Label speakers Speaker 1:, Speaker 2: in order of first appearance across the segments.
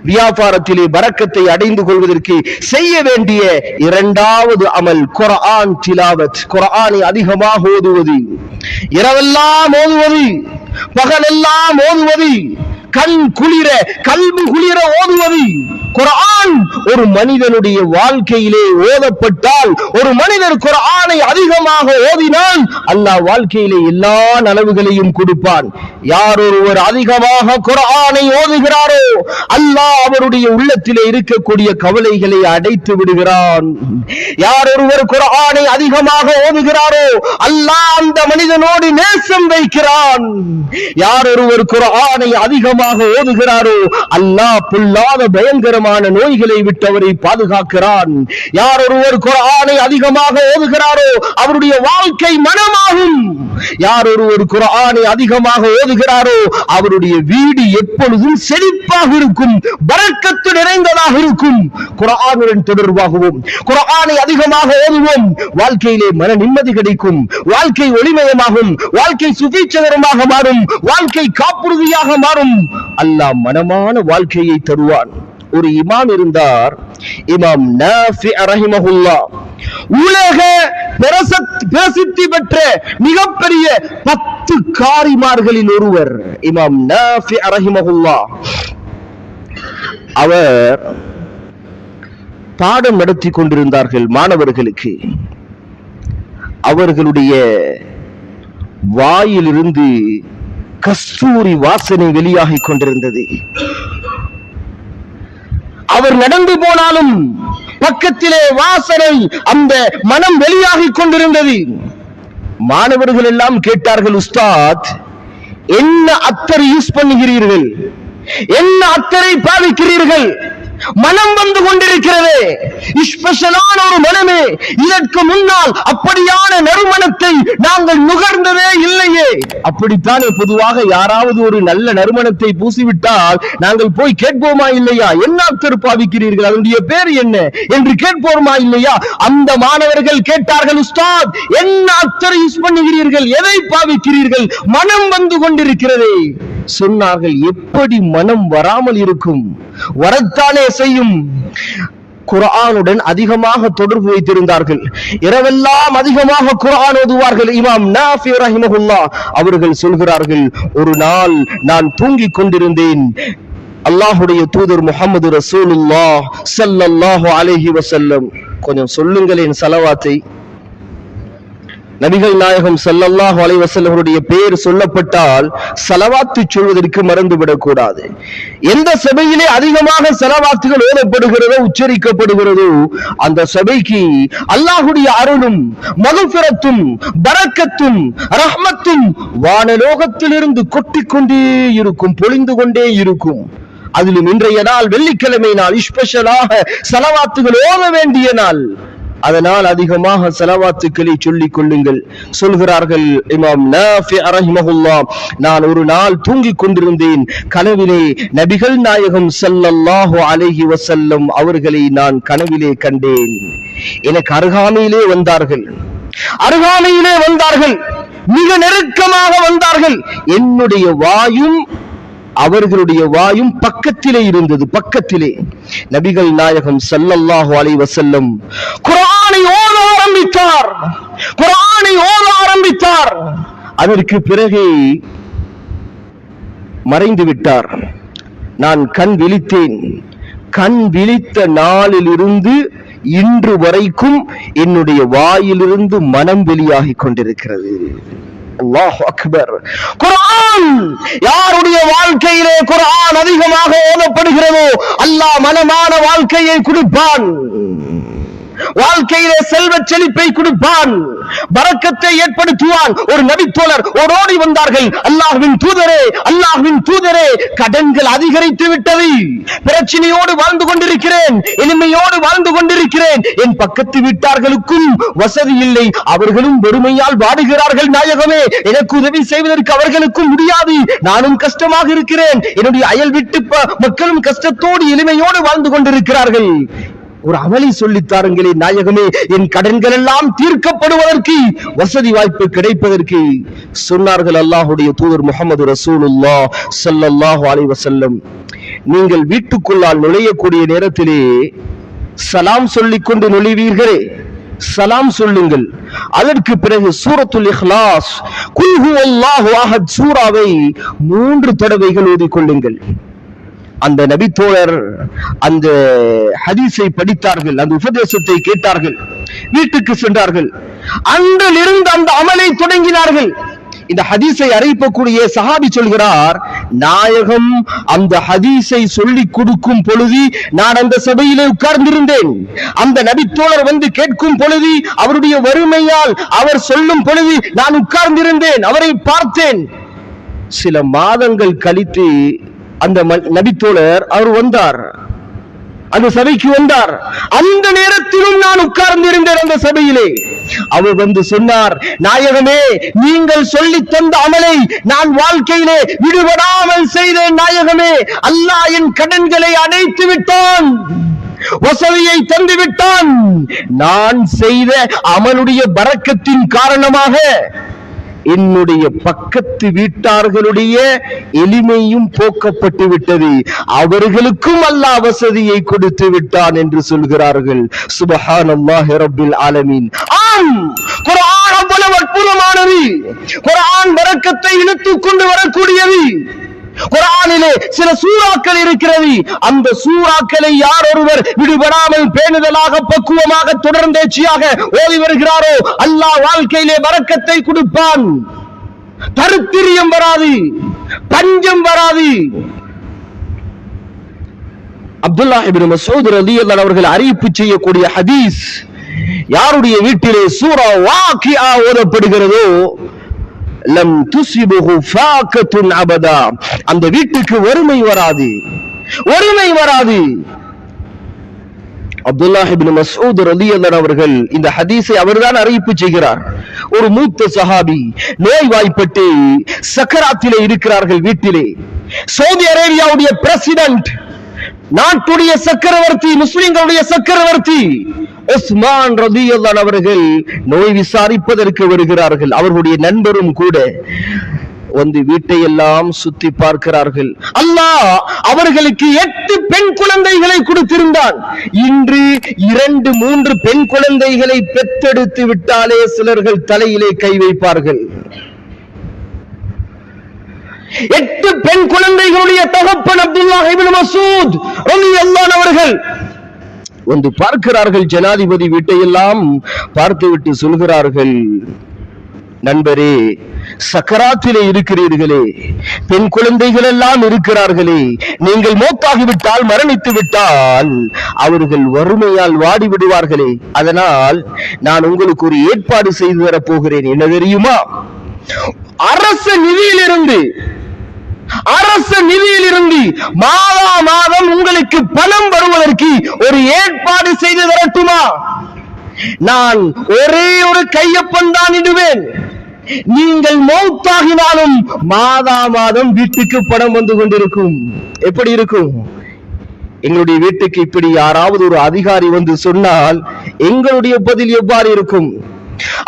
Speaker 1: வியாபாரத்திலே பரக்கத்தை அடைந்து கொள்வதற்கு செய்ய வேண்டிய இரண்டாவது அமல் குர்ஆன் திலாவத். குர்ஆனை அதிகமாக ஓதுவது, இரவெல்லாம் ஓதுவது, பகலெல்லாம் ஓதுவது, கண் குளிர கல்பு குளிர ஓதுவது. குர்ஆன் ஒரு மனிதனுடைய வாழ்க்கையிலே ஓதப்பட்டால், ஒரு மனிதர் குர்ஆனை அதிகமாக ஓதினால் அல்லாஹ் வாழ்க்கையிலே எல்லா நலவுகளையும் கொடுப்பான். யார் ஒருவர் அதிகமாக குர்ஆனை ஓதுகிறாரோ அல்லாஹ் அவருடைய உள்ளத்திலே இருக்கக்கூடிய கவலைகளை அடைத்து விடுகிறான். யார் ஒருவர் குர்ஆனை அதிகமாக ஓதுகிறாரோ அல்லாஹ் அந்த மனிதனோடு நேசம் வைக்கிறான். யார் ஒருவர் குர்ஆனை அதிகமாக ஓதுகிறாரோ அல்லாஹ் பொல்லாத பயங்கரமான நோய்களை விட்டு அவரை பாதுகாக்கிறான். யார் ஒருவர் குர்ஆனை அதிகமாக ஓதுகிறாரோ அவருடைய வாழ்க்கை மனமாகும். யார் ஒருவர் குர்ஆனை அதிகமாக ஓதுகிறாரோ அவருடைய வீடு எப்பொழுதும் செழிப்பாக இருக்கும், பரக்கத்து நிறைந்ததாக இருக்கும். குர்ஆனுடன் தொடர்பாகவும் குர்ஆனை அதிகமாக ஓதுவோம், வாழ்க்கையிலே மன நிம்மதி கிடைக்கும், வாழ்க்கை ஒளிமயமாகும், வாழ்க்கை சுபீட்சகரமாக மாறும், வாழ்க்கை காப்புறுதியாக மாறும். அல்லாஹ் மனமான வாழ்க்கையை தருவான். ஒரு இமாம் இருந்தார், இமாம் நாஃபி ரஹிமஹுல்லாஹ். உலக பிரசித்தி பெற்ற மிகப்பெரிய 10 காரிமார்களில் ஒருவர் இமாம் நாஃபி ரஹிமஹுல்லாஹ். அவர் பாடம் நடத்தி கொண்டிருந்தார்கள் மாணவர்களுக்கு. அவர்களுடைய வாயிலிருந்து கஸ்தூரி வாசனை வெளியாகிக் கொண்டிருந்தது. அவர் நடந்து போனாலும் பக்கத்திலே வாசனை, அந்த மனம் வெளியாகிக் கொண்டிருந்தது. மாணவர்கள் எல்லாம் கேட்டார்கள், உஸ்தாத் என்ன அத்தரை யூஸ் பண்ணுகிறீர்கள், என்ன அத்தரை பாவிக்கிறீர்கள், மனம் வந்து கொண்டிருக்கிறது, ஸ்பெஷலான ஒரு மனமே, இதற்கு முன்னால் அப்படியான நறுமணத்தை நாங்கள் நுகர்ந்ததே இல்லையே. அப்படித்தானே பொதுவாக யாராவது ஒரு நல்ல நறுமணத்தை பூசிவிட்டால் நாங்கள் போய் கேட்போமா இல்லையா, என்ன அத்தர் பாவிக்கிறீர்கள், அதனுடைய பேர் என்ன என்று கேட்போமா இல்லையா? அந்த மாணவர்கள் கேட்டார்கள், உஸ்தாத் என்ன அத்தர் யூஸ் பண்ணுகிறீர்கள், எதை பாவிக்கிறீர்கள், மனம் வந்து கொண்டிருக்கிறது. சொன்னார்கள், எப்படி மனம் வராமல் இருக்கும், வரத்தானே செய்யும். குர்ஆனுடன் அதிகமாக தொடர்பு வைத்திருந்தார்கள். இரவெல்லாம் அதிகமாக குர்ஆன் ஓதுவார்கள். இமாம் நாஃபி ரஹிமஹுல்லாஹ் அவர்கள் சொல்கிறார்கள், ஒரு நாள் நான் தூங்கிக் கொண்டிருந்தேன். அல்லாஹ்வுடைய தூதர் முஹம்மது ரசூலுல்லாஹ் ஸல்லல்லாஹு அலைஹி வஸல்லம், கொஞ்சம் சொல்லுங்களேன் ஸலவாத்தை. நபிகள் நாயகம் ஸல்லல்லாஹு அலைஹி வஸல்லம் அவருடைய பெயர் சொல்லப்பட்டால் ஸலவாத்து சொல்வதற்கு மறந்துவிடக் கூடாது. எந்த சபையிலே அதிகமாக ஸலவாத்துகள் ஓதப்படுகிறதோ, உச்சரிக்கப்படுகிறதோ, அந்த சபைக்கு அல்லாஹ்வுடைய அருளும் மக்ஃபிரத்தும் பரக்கத்தும் ரஹ்மத்தும் வானலோகத்திலிருந்து கொட்டிக்கொண்டே இருக்கும், பொழிந்து கொண்டே இருக்கும். அதிலும் இன்றைய நாள் வெள்ளிக்கிழமை நாள், ஸ்பெஷலாக ஸலவாத்துகள் ஓத வேண்டிய நாள். அதனால் அதிகமாக ஸலவாத்துக்களை சொல்லிக் கொள்ளுங்கள். சொல்கிறார்கள் இமாம் நாஃபி ரஹிமஹுல்லாஹ், நான் ஒரு நாள் தூங்கிக் கொண்டிருந்தேன். கனவிலே நபிகள் நாயகம் ஸல்லல்லாஹு அலைஹி வஸல்லம் அவர்களை நான் கனவிலே கண்டேன். எனக்கு அருகாமையிலே வந்தார்கள், மிக நெருக்கமாக வந்தார்கள். என்னுடைய வாயும் அவர்களுடைய வாயும் பக்கத்திலே இருந்தது. பக்கத்திலே நபிகள் நாயகம் ஸல்லல்லாஹு அலைஹி வஸல்லம் குர்ஆனை ஓத ஆரம்பித்தார். அதற்கு பிறகு மறைந்து விட்டார். நான் கண் விழித்தேன். கண் விழித்த நாளில் இருந்து இன்று வரைக்கும் என்னுடைய வாயிலிருந்து மனம் வெளியாகிக் கொண்டிருக்கிறது. அல்லாஹு அக்பர். குர்ஆன், யாருடைய வாழ்க்கையிலே குர்ஆன் அதிகமாக ஓதப்படுகிறதோ அல்லாஹ் மனமான வாழ்க்கையை கொடுப்பான், வாழ்க்கையிலே செல்வ செழிப்பை கொடுப்பான், பரக்கத்தை ஏற்படுத்துவான். ஒரு நபித்தோழர் ஓடோடி வந்தார்கள், அல்லாஹ்வின் தூதரே கடன்கள் அதிகரித்து விட்டது, பிரச்சனையோடு வாழ்ந்து கொண்டிருக்கிறேன், எளிமையோடு வாழ்ந்து கொண்டிருக்கிறேன், என் பக்கத்து வீட்டார்களுக்கும் வசதி இல்லை, அவர்களும் வறுமையால் வாடுகிறார்கள், நாயகமே எனக்கு உதவி செய்வதற்கு அவர்களுக்கும் முடியாது, நானும் கஷ்டமாக இருக்கிறேன், என்னுடைய அயல் வீட்டு மக்களும் கஷ்டத்தோடு எளிமையோடு வாழ்ந்து கொண்டிருக்கிறார்கள், ஒரு அமலை சொல்லித்தாருங்களே நாயகமே, என் கடன்கள் எல்லாம் தீர்க்கப்படுவதற்கு, வசதி வாய்ப்பு கிடைப்பதற்கு. சொன்னார்கள் அல்லாஹ்வுடைய தூதர் முஹம்மது ரசூலுல்லாஹ் ஸல்லல்லாஹு அலைஹி வஸல்லம், நீங்கள் வீட்டுக்குள்ளால் நுழையக்கூடிய நேரத்திலே சலாம் சொல்லிக் கொண்டு நுழைவீர்களே, சலாம் சொல்லுங்கள். அதற்கு பிறகு சூரத்துல் இக்லாஸ் குல் ஹுவல்லாஹு அஹத் சூராவை 3 தடவைகள் ஓதிக்கொள்ளுங்கள். அந்த நபித்தோழர் அந்த ஹதீஸை படித்தார்கள், அந்த உபதேசத்தை கேட்டார்கள், வீட்டுக்கு சென்றார்கள். அன்றிலிருந்து அந்த அமலை தொடங்கினார்கள். இந்த ஹதீஸை அறிவிக்கக்கூடிய சஹாபி சொல்கிறார், நாயகம் அந்த ஹதீஸை சொல்லிக் கொடுக்கும் பொழுது நான் அந்த சபையிலே உட்கார்ந்திருந்தேன். அந்த நபித்தோழர் வந்து கேட்கும் பொழுது அவருடைய வறுமையால் அவர் சொல்லும் பொழுது நான் உட்கார்ந்திருந்தேன், அவரை பார்த்தேன். சில மாதங்கள் கழித்து அந்த நபித்தோழர் அவர் வந்தார், அந்த சபைக்கு வந்தார். அந்த நேரத்திலும் நான் உட்கார்ந்திருந்தேன் அந்த சபையிலே. அவர் வந்து சொன்னார், நாயகமே நீங்கள் சொல்லி தந்த அமலை நான் வாழ்க்கையிலே விடுபடாமல் செய்தேன் நாயகமே. அல்லாஹ் என் கடன்களை அடைத்து விட்டான், வசதியை தந்து விட்டான். நான் செய்த அமலுடைய பரக்கத்தின் காரணமாக என்னுடைய பக்கத்து வீட்டார்களுடைய எளிமையும் போக்கப்பட்டு விட்டது, அவர்களுக்கும் அல்லாஹ் வசதியை கொடுத்து விட்டான் என்று சொல்கிறார்கள். சுப்ஹானல்லாஹி ரப்பில் ஆலமீன். ஆம், குர்ஆன் அவ்வளவு அற்புதமானது. குர்ஆன் பரக்கத்தை இழுத்துக் கொண்டு வரக்கூடியது. குர்ஆனிலே சில சூறாக்கள் இருக்கிறது. அந்த சூறாக்களை யார் ஒருவர் விடுபடாமல் பேணுதலாக பக்குவமாக தொடர்ந்தேச்சியாக ஓதி வருகிறாரோ அல்லாஹ் வாழ்க்கையிலே பரக்கத்தை கொடுப்பான். தரித்திரியம் வராது, பஞ்சம் வராது. அப்துல்லாஹ் இப்னு மஸ்ஊத் ரலியல்லாஹு அவர்கள் அறிவிப்பு செய்யக்கூடிய ஹதீஸ், யாருடைய வீட்டிலே சூரா வாக்கியா ஓதப்படுகிறதோ லம் துஸிபுஹு ஃபாகத்துன் அபதா, அந்த வீட்டுக்கு வறுமை வராது, வறுமை வராது. அப்துல்லாஹ் இப்னு மஸ்ஊத் ரலியல்லாஹு அவர்கள் இந்த ஹதீஸை அவர்தான் அறிவிப்பு செய்கிறார். ஒரு மூத்த சஹாபி நோய்வாய்ப்பட்டு சக்கராத்திலே இருக்கிறார்கள் வீட்டிலே. சவுதி அரேபியாவுடைய பிரசிடென்ட், நாட்டுடைய சக்கரவர்த்தி, முஸ்லிம்களுடைய சக்கரவர்த்தி உஸ்மான் ரலியல்லாஹு அவர்கள் நோய் விசாரிப்பதற்கு வருகிறார்கள். அவர்களுடைய நண்பரும் கூட வந்து வீட்டை எல்லாம் சுத்தி பார்க்கிறார்கள். அல்லாஹ் அவர்களுக்கு 8 பெண் குழந்தைகளை கொடுத்திருந்தான். இன்று 2-3 பெண் குழந்தைகளை பெற்றெடுத்து விட்டாலே சிலர்கள் தலையிலே கை வைப்பார்கள். 8 பெண் குழந்தைகளுடைய தகப்பன் அப்துல்லாஹ் இப்னு மஸ்ஊத் ரலியல்லாஹு அவர்கள் வந்து பார்க்கிறார்கள். ஜனாதிபதி வீட்டையெல்லாம் பார்த்துவிட்டு சொல்கிறார்கள், நண்பரே, சக்கராத்திலே இருக்கிறீர்களே, பெண் குழந்தைகள் எல்லாம் இருக்கிறார்களே, நீங்கள் மௌத்தாகிவிட்டால், மரணித்து விட்டால் அவர்கள் வறுமையால் வாடி விடுவார்களே, அதனால் நான் உங்களுக்கு ஒரு ஏற்பாடு செய்து தரப் போகிறேன். என்ன தெரியுமா? அரச நிதியிலிருந்து மாதா மாதம் உங்களுக்கு பணம் வருவதற்கு ஒரு ஏற்பாடு செய்து தரட்டுமா? நான் ஒரே ஒரு கையொப்பம் தான் இடுவேன். நீங்கள் மௌத்தாகினாலும் மாதா மாதம் வீட்டுக்கு பணம் வந்து கொண்டிருக்கும். எப்படி இருக்கும்? எங்களுடைய வீட்டுக்கு இப்படி யாராவது ஒரு அதிகாரி வந்து சொன்னால் எங்களுடைய பதில் எவ்வாறு இருக்கும்?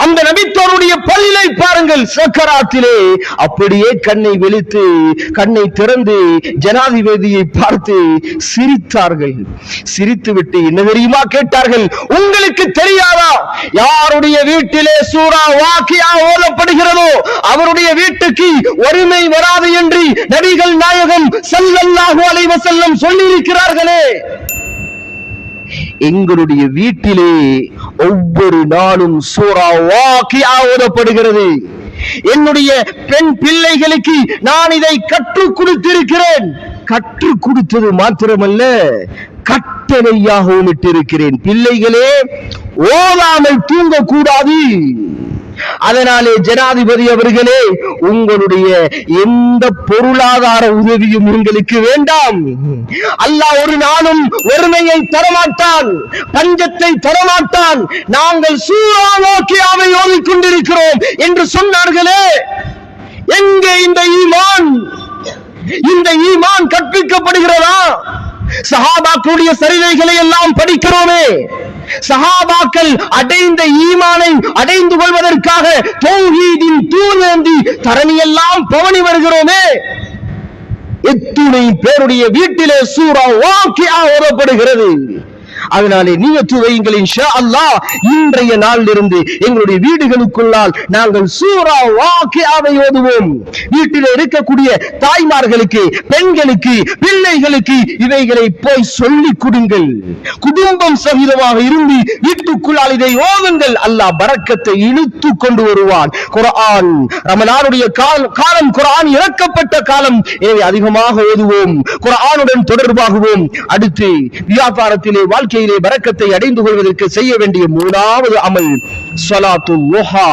Speaker 1: அந்த நபித்தோருடைய பதிலை பாருங்கள். சக்கராத்திலே அப்படியே கண்ணை விழித்து கண்ணை திறந்து ஜனாதிபதியை பார்த்து சிரித்தார்கள். சிரித்துவிட்டு என்ன தெரியுமா கேட்டார்கள்? உங்களுக்கு தெரியாதா யாருடைய வீட்டிலே சூரா வாக்கியா ஓதப்படுகிறதோ அவருடைய வீட்டுக்கு வறுமை வராது என்று நபிகள் நாயகம் ஸல்லல்லாஹு அலைஹி வஸல்லம் சொல்லி இருக்கிறார்களே. எங்களுடைய வீட்டிலே ஒவ்வொரு நாளும் சூரா வாக்கியா ஓதப்படுகிறது. என்னுடைய பெண் பிள்ளைகளுக்கு நான் இதை கற்றுக் கொடுத்திருக்கிறேன். கற்றுக் கொடுத்தது மாத்திரமல்ல, கட்டளையாகவும் இட்டிருக்கிறேன். பிள்ளைகளே ஓதாமல் தூங்கக்கூடாது. அதனாலே ஜனாதிபதி அவர்களே, உங்களுடைய எந்த பொருளாதார உதவியும் உங்களுக்கு வேண்டாம். அல்லாஹ் ஒரு நாளும் வறுமையை தரமாட்டான், பஞ்சத்தை தரமாட்டான். நாங்கள் சூரா வாக்கியாவை ஓதிக் கொண்டிருக்கிறோம் என்று சொன்னார்களே. எங்கே இந்த ஈமான்? இந்த ஈமான் கற்பிக்கப்படுகிறதா? சஹாபாக்களுடைய சரிதைகளை எல்லாம் படிக்கிறோமே. சஹாபாக்கள் அடைந்த ஈமானை அடைந்து கொள்வதற்காக தௌஹீதின் தூணேந்தி தரணியெல்லாம் பவனி வருகிறோமே. எத்துணை பேருடைய வீட்டிலே சூரா வாக்கியா ஓதப்படுகிறது. அதனாலே நியத்து வையுங்கள், இன்ஷா அல்லாஹ் இன்றைய நாளிலிருந்து எங்களுடைய வீடுகளுக்குள்ளால் நாங்கள் சூரா வாக்கியாவை ஓதுவோம். வீட்டிலே இருக்கக்கூடிய தாய்மார்களுக்கு, பெண்களுக்கு, பிள்ளைகளுக்கு இவைகளை போய் சொல்லிக் கொடுங்கள். குடும்பம் சகிதமாக இருந்து வீட்டுக்குள்ளால் இதை ஓதுங்கள். அல்லாஹ் பரக்கத்தை இழுத்து கொண்டு வருவான். குர்ஆன் ரமலானுடைய காலம், குர்ஆன் இறக்கப்பட்ட காலம். எனவே அதிகமாக ஓதுவோம், குர்ஆனுடன் தொடர்பாகுவோம். அடுத்து வியாபாரத்திலே, வாழ்க்கையிலே பரக்கத்தை அடைந்து கொள்வதற்கு செய்ய வேண்டிய 3வது அமல் ஸலாத்துல் லுஹா.